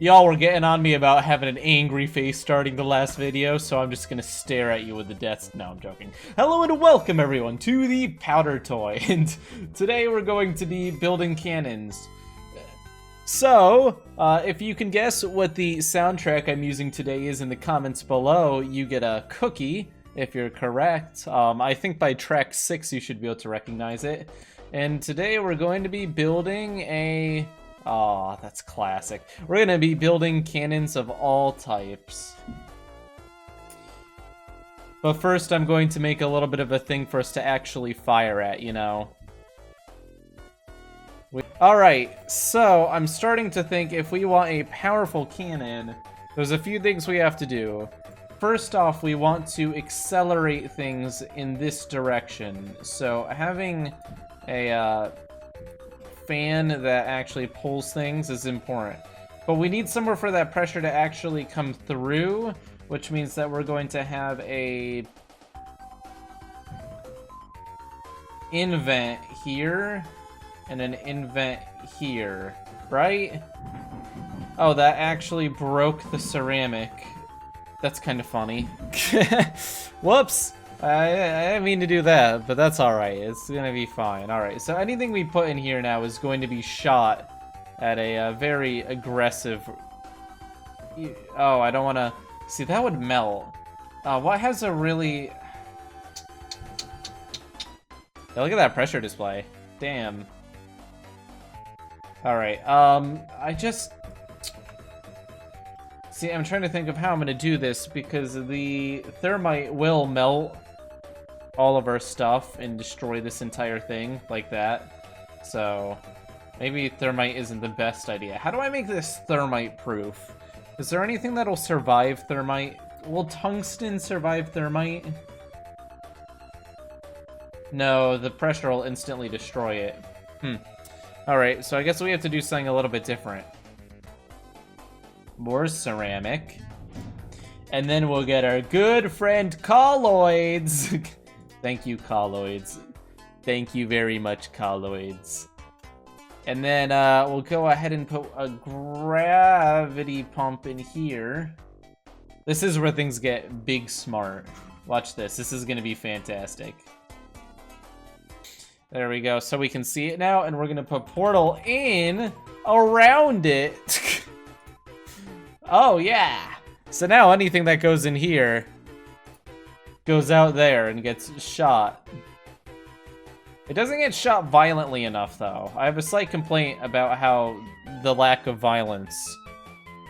Y'all were getting on me about having an angry face starting the last video, so I'm just gonna stare at you with the death. No, I'm joking. Hello and welcome everyone to the Powder Toy, and today we're going to be building cannons. So, if you can guess what the soundtrack I'm using today is in the comments below, you get a cookie, if you're correct. I think by track 6 you should be able to recognize it. And today we're going to be building a... Aw, that's classic. We're gonna be building cannons of all types. But first I'm going to make a little bit of a thing for us to actually fire at, you know. Alright, so I'm starting to think if we want a powerful cannon, there's a few things we have to do. First off, we want to accelerate things in this direction. So having a fan that actually pulls things is important. But we need somewhere for that pressure to actually come through, which means that we're going to have a invent here and an invent here, right? Oh, that actually broke the ceramic. That's kind of funny. Whoops! I didn't mean to do that, but that's alright. It's gonna be fine. Alright, so anything we put in here now is going to be shot at a very aggressive... Oh, I don't want to... See, that would melt. What has a really... Yeah, look at that pressure display. Damn. Alright, I just... See, I'm trying to think of how I'm gonna do this, because the thermite will melt all of our stuff and destroy this entire thing, like that. So, maybe thermite isn't the best idea. How do I make this thermite-proof? Is there anything that'll survive thermite? Will tungsten survive thermite? No, the pressure will instantly destroy it. Alright, so I guess we have to do something a little bit different. More ceramic. And then we'll get our good friend colloids. Thank you, colloids. Thank you very much, colloids. And then we'll go ahead and put a gravity pump in here. This is where things get big smart. Watch this. This is going to be fantastic. There we go. So we can see it now, and we're going to put portal in around it. Oh, yeah. So now anything that goes in here goes out there and gets shot. It doesn't get shot violently enough, though. I have a slight complaint about how the lack of violence...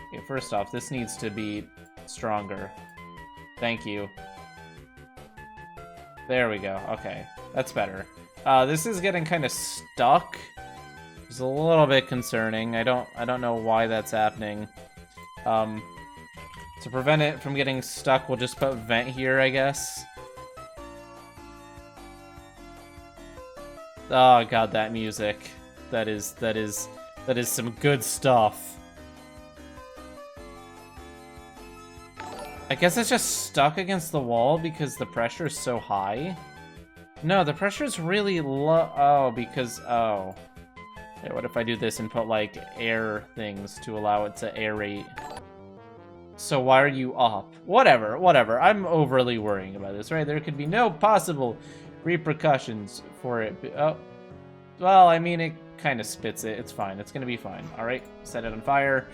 Okay, first off, this needs to be stronger. Thank you. There we go. Okay, that's better. This is getting kind of stuck. It's a little bit concerning. I don't know why that's happening. To prevent it from getting stuck, we'll just put vent here, I guess. Oh god, that music. That is some good stuff. I guess it's just stuck against the wall because the pressure is so high. No, the pressure is really low. Oh, because, oh. Okay, what if I do this and put, like, air things to allow it to aerate? So why are you up? Whatever, whatever. I'm overly worrying about this, right? There could be no possible repercussions for it. Oh, well, I mean, it kind of spits it. It's fine. It's gonna be fine. All right, set it on fire.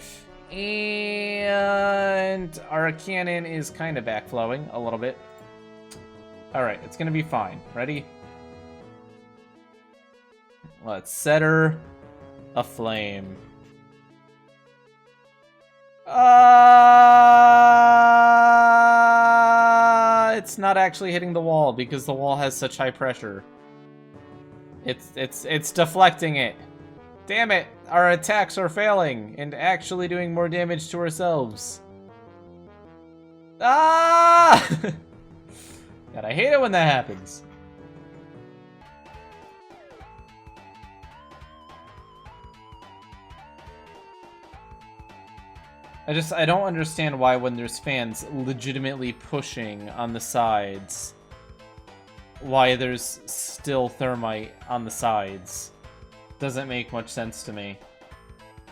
And our cannon is kind of backflowing a little bit. All right, it's gonna be fine. Ready? Let's set her aflame. It's not actually hitting the wall because the wall has such high pressure. It's deflecting it. Damn it! Our attacks are failing and actually doing more damage to ourselves. Ah! God, I hate it when that happens. I don't understand why when there's fans legitimately pushing on the sides, why there's still thermite on the sides. Doesn't make much sense to me.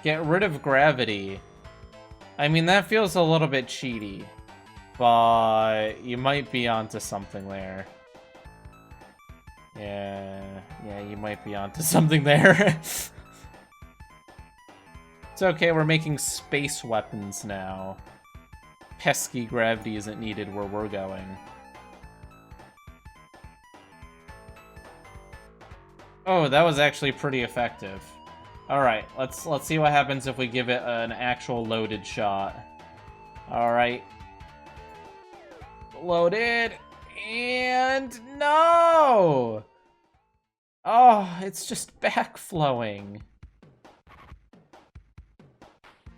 Get rid of gravity. I mean, that feels a little bit cheaty, but you might be onto something there. Yeah, you might be onto something there. It's okay, we're making space weapons now. Pesky gravity isn't needed where we're going. Oh, that was actually pretty effective. Alright, let's see what happens if we give it an actual loaded shot. Alright. Loaded. And no! Oh, it's just backflowing.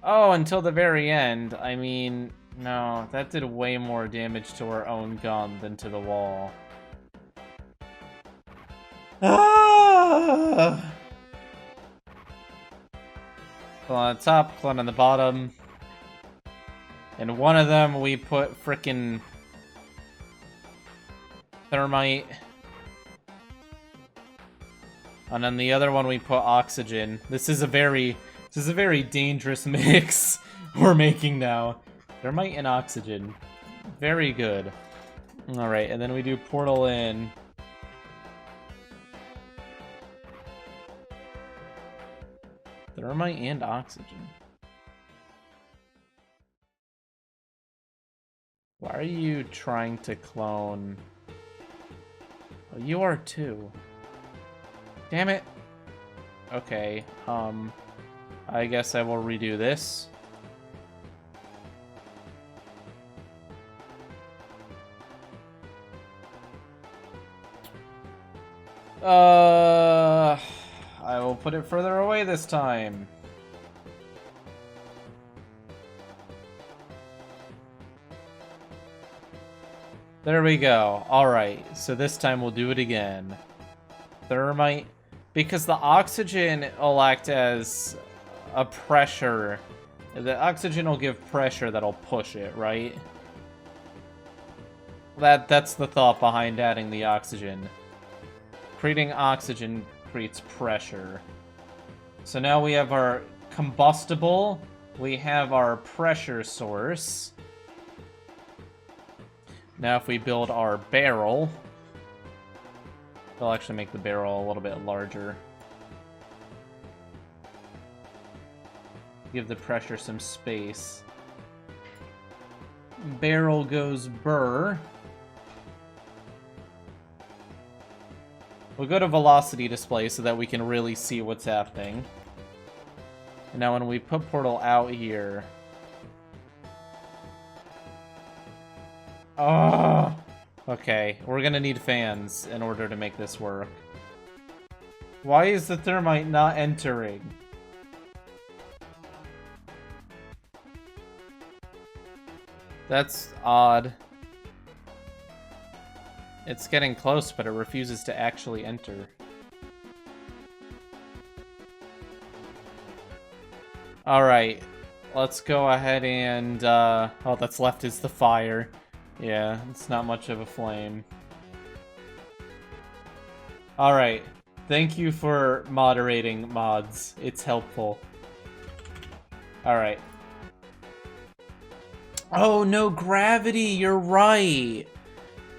Oh, until the very end. I mean, no, that did way more damage to our own gun than to the wall. Ah! Clone on the top, clone on the bottom. And one of them we put frickin' thermite. And then the other one we put oxygen. This is a very dangerous mix we're making now. Thermite and oxygen. Very good. Alright, and then we do portal in. Thermite and oxygen. Why are you trying to clone? Oh, you are too. Damn it. Okay, I guess I will redo this. I will put it further away this time. There we go. Alright, so this time we'll do it again. Thermite. Because the oxygen will act as a pressure. The oxygen will give pressure that'll push it, right? That's the thought behind adding the oxygen. Creating oxygen creates pressure. So now we have our combustible, we have our pressure source. Now if we build our barrel, we'll actually make the barrel a little bit larger. Give the pressure some space. Barrel goes burr. We'll go to velocity display so that we can really see what's happening. And now when we put portal out here... Oh! Okay, we're gonna need fans in order to make this work. Why is the thermite not entering? That's odd. It's getting close, but it refuses to actually enter. Alright, let's go ahead and, oh, that's left is the fire. Yeah, it's not much of a flame. Alright, thank you for moderating mods. It's helpful. Alright. Oh, no gravity, you're right!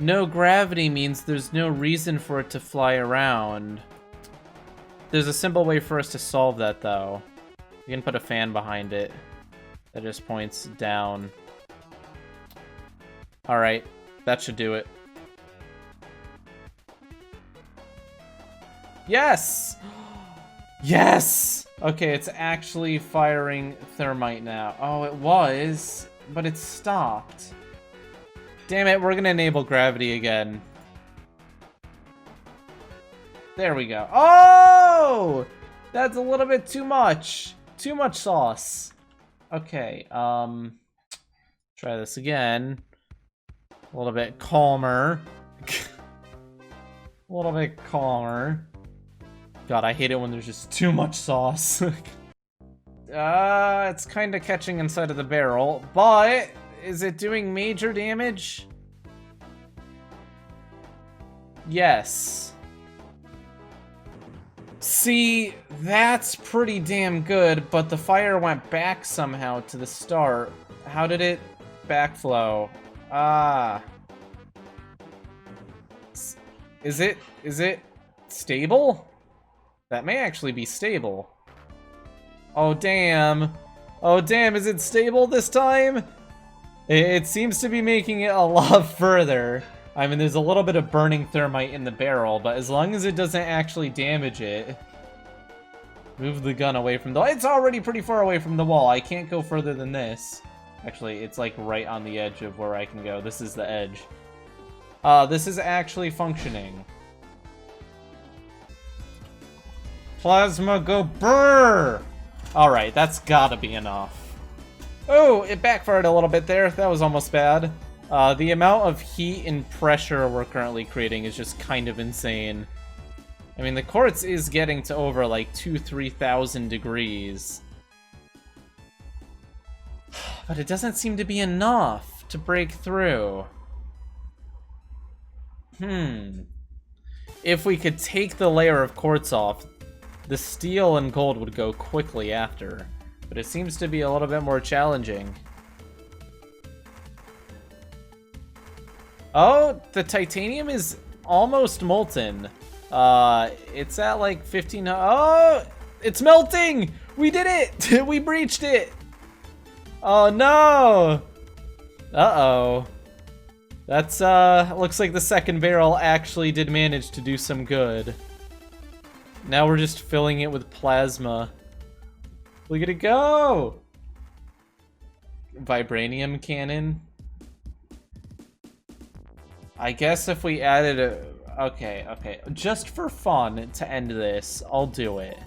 No gravity means there's no reason for it to fly around. There's a simple way for us to solve that, though. We can put a fan behind it that just points down. Alright, that should do it. Yes! Yes! Okay, it's actually firing thermite now. Oh, it was, but it stopped. Damn it, we're gonna enable gravity again. There we go. Oh! That's a little bit too much. Too much sauce. Okay, try this again. A little bit calmer. A little bit calmer. God, I hate it when there's just too much sauce. It's kind of catching inside of the barrel, but is it doing major damage? Yes. See, that's pretty damn good, but the fire went back somehow to the start. How did it backflow? Ah. Is it stable? That may actually be stable. Oh, damn. Oh, damn, is it stable this time? It seems to be making it a lot further. I mean, there's a little bit of burning thermite in the barrel, but as long as it doesn't actually damage it... Move the gun away from the... It's already pretty far away from the wall. I can't go further than this. Actually, it's like right on the edge of where I can go. This is the edge. This is actually functioning. Plasma go brrr! Alright, that's gotta be enough. Oh, it backfired a little bit there. That was almost bad. The amount of heat and pressure we're currently creating is just kind of insane. I mean, the quartz is getting to over like 2,000–3,000 degrees. But it doesn't seem to be enough to break through. If we could take the layer of quartz off, the steel and gold would go quickly after. But it seems to be a little bit more challenging. Oh, the titanium is almost molten. It's at like 15... Oh, it's melting! We did it! We breached it! Oh, no! Uh-oh. That's, looks like the second barrel actually did manage to do some good. Now we're just filling it with plasma. Look at it go! Vibranium cannon. I guess if we added a... Okay. Just for fun, to end this, I'll do it.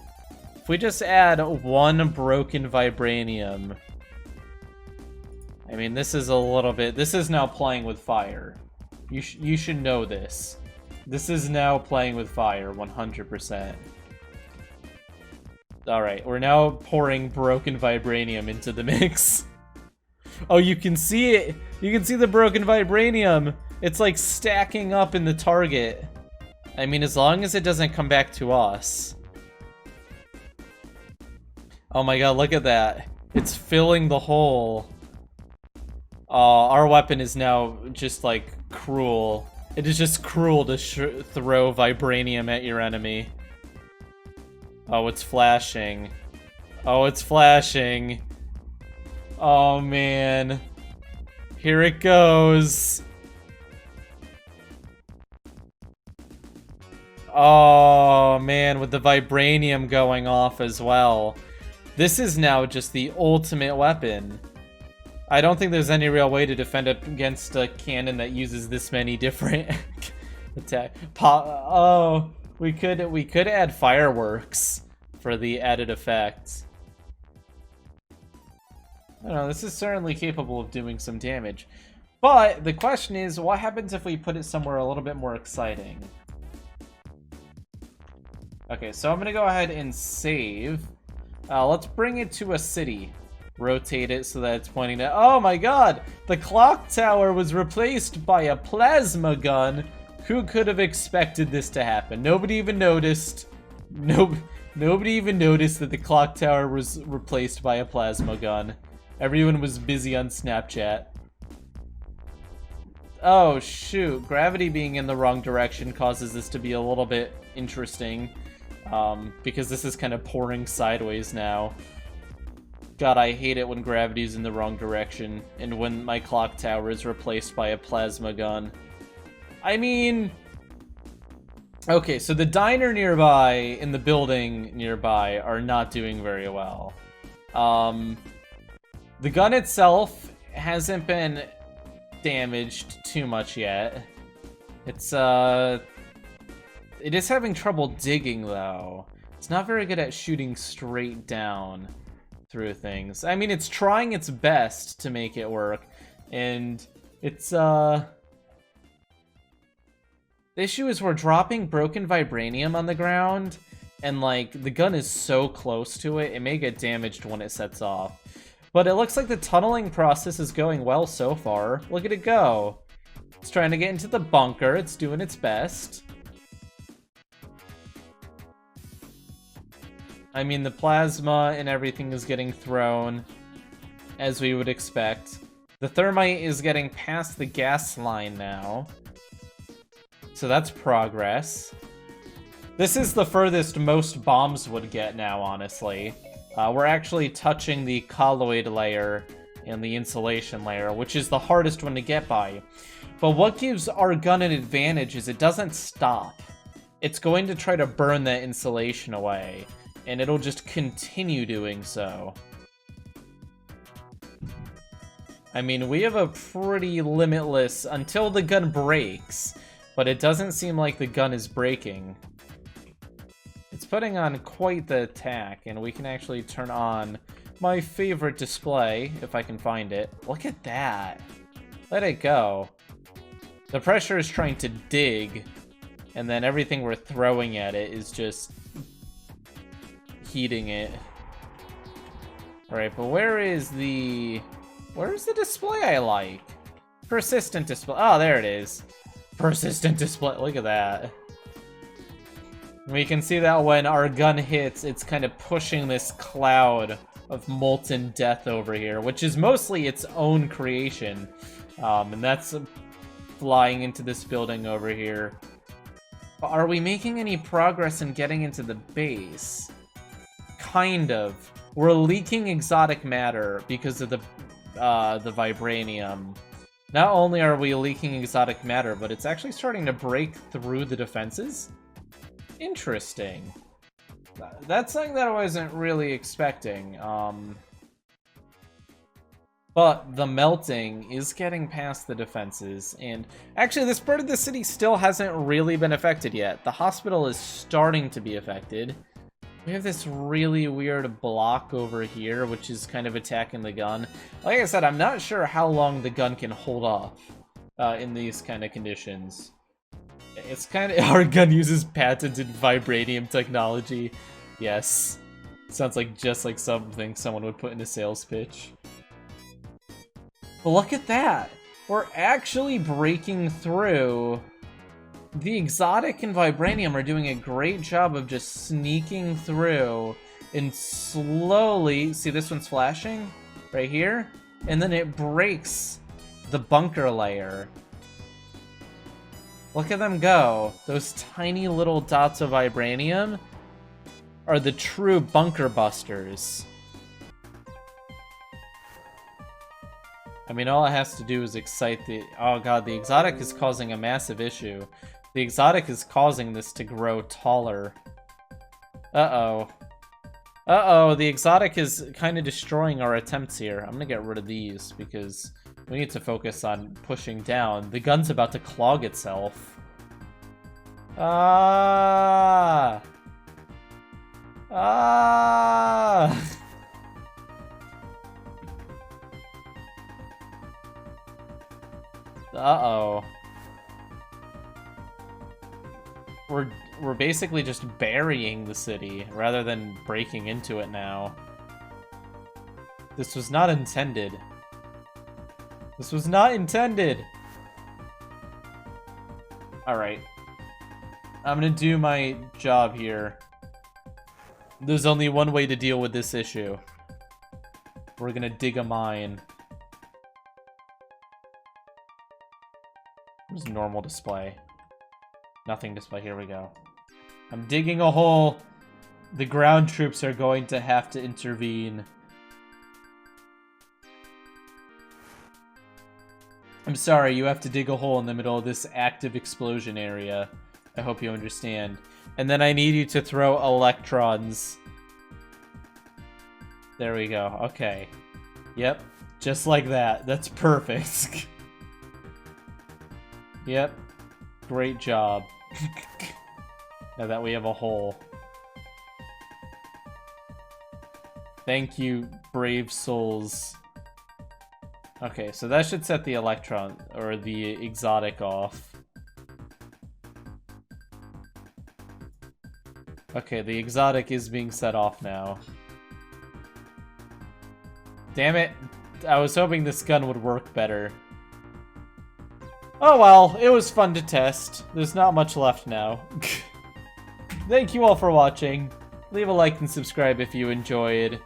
If we just add one broken vibranium... I mean, this is a little bit... This is now playing with fire. You should know this. This is now playing with fire, 100%. Alright, we're now pouring broken vibranium into the mix. Oh, you can see it! You can see the broken vibranium! It's like stacking up in the target. I mean, as long as it doesn't come back to us. Oh my god, look at that. It's filling the hole. Our weapon is now just like cruel. It is just cruel to throw vibranium at your enemy. Oh, it's flashing. Oh, it's flashing. Oh man. Here it goes. Oh man, with the vibranium going off as well. This is now just the ultimate weapon. I don't think there's any real way to defend it against a cannon that uses this many different attack. Oh, we could add fireworks for the added effect. I don't know, this is certainly capable of doing some damage. But the question is, what happens if we put it somewhere a little bit more exciting? Okay, so I'm gonna go ahead and save. Let's bring it to a city. Rotate it so that it's pointing to... Oh my god! The clock tower was replaced by a plasma gun. Who could have expected this to happen? Nobody even noticed. Nobody even noticed that the clock tower was replaced by a plasma gun. Everyone was busy on Snapchat. Oh shoot, gravity being in the wrong direction causes this to be a little bit interesting. Because this is kind of pouring sideways now. God, I hate it when gravity's in the wrong direction, and when my clock tower is replaced by a plasma gun. I mean... Okay, so the diner nearby and the building nearby are not doing very well. The gun itself hasn't been damaged too much yet. It is having trouble digging, though. It's not very good at shooting straight down through things. I mean, it's trying its best to make it work, and it's, the issue is we're dropping broken vibranium on the ground, and, like, the gun is so close to it, it may get damaged when it sets off. But it looks like the tunneling process is going well so far. Look at it go. It's trying to get into the bunker. It's doing its best. I mean, the plasma and everything is getting thrown, as we would expect. The thermite is getting past the gas line now. So that's progress. This is the furthest most bombs would get now, honestly. We're actually touching the colloid layer and the insulation layer, which is the hardest one to get by. But what gives our gun an advantage is it doesn't stop. It's going to try to burn that insulation away, and it'll just continue doing so. I mean, we have a pretty limitless until the gun breaks, but it doesn't seem like the gun is breaking. It's putting on quite the attack, and we can actually turn on my favorite display, if I can find it. Look at that. Let it go. The pressure is trying to dig, and then everything we're throwing at it is just heating it. Alright, but where's the display I like? Persistent display. Oh, there it is. Persistent display. Look at that. We can see that when our gun hits, it's kind of pushing this cloud of molten death over here, which is mostly its own creation. And that's flying into this building over here. But are we making any progress in getting into the base? Kind of. We're leaking exotic matter because of the vibranium. Not only are we leaking exotic matter, but it's actually starting to break through the defenses. Interesting. That's something that I wasn't really expecting. But the melting is getting past the defenses, and actually this part of the city still hasn't really been affected yet. The hospital is starting to be affected. We have this really weird block over here, which is kind of attacking the gun. Like I said, I'm not sure how long the gun can hold off in these kind of conditions. It's kind of... Our gun uses patented vibranium technology. Yes. Sounds like just like something someone would put in a sales pitch. But look at that! We're actually breaking through. The exotic and vibranium are doing a great job of just sneaking through and slowly... See, this one's flashing right here? And then it breaks the bunker layer. Look at them go. Those tiny little dots of vibranium are the true bunker busters. I mean, all it has to do is excite the... Oh god, the exotic is causing a massive issue. The exotic is causing this to grow taller. Uh-oh. Uh-oh, the exotic is kind of destroying our attempts here. I'm gonna get rid of these because we need to focus on pushing down. The gun's about to clog itself. Ah! Ah! Uh-oh. We're basically just burying the city rather than breaking into it now. This was not intended. This was not intended! Alright. I'm gonna do my job here. There's only one way to deal with this issue. We're gonna dig a mine. There's normal display. Nothing display, here we go. I'm digging a hole. The ground troops are going to have to intervene. I'm sorry, you have to dig a hole in the middle of this active explosion area. I hope you understand. And then I need you to throw electrons. There we go, okay. Yep, just like that. That's perfect. Yep, great job. Now that we have a hole. Thank you, brave souls. Okay, so that should set the electron, or the exotic off. Okay, the exotic is being set off now. Damn it, I was hoping this gun would work better. Oh well, it was fun to test. There's not much left now. Thank you all for watching. leave a like and subscribe if you enjoyed.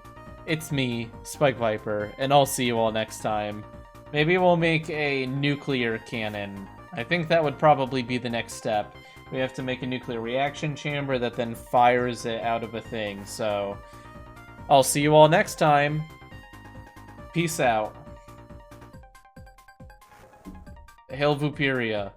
It's me, Spike Viper, and I'll see you all next time. Maybe we'll make a nuclear cannon. I think that would probably be the next step. We have to make a nuclear reaction chamber that then fires it out of a thing, so... I'll see you all next time. Peace out. Hail Vooperia.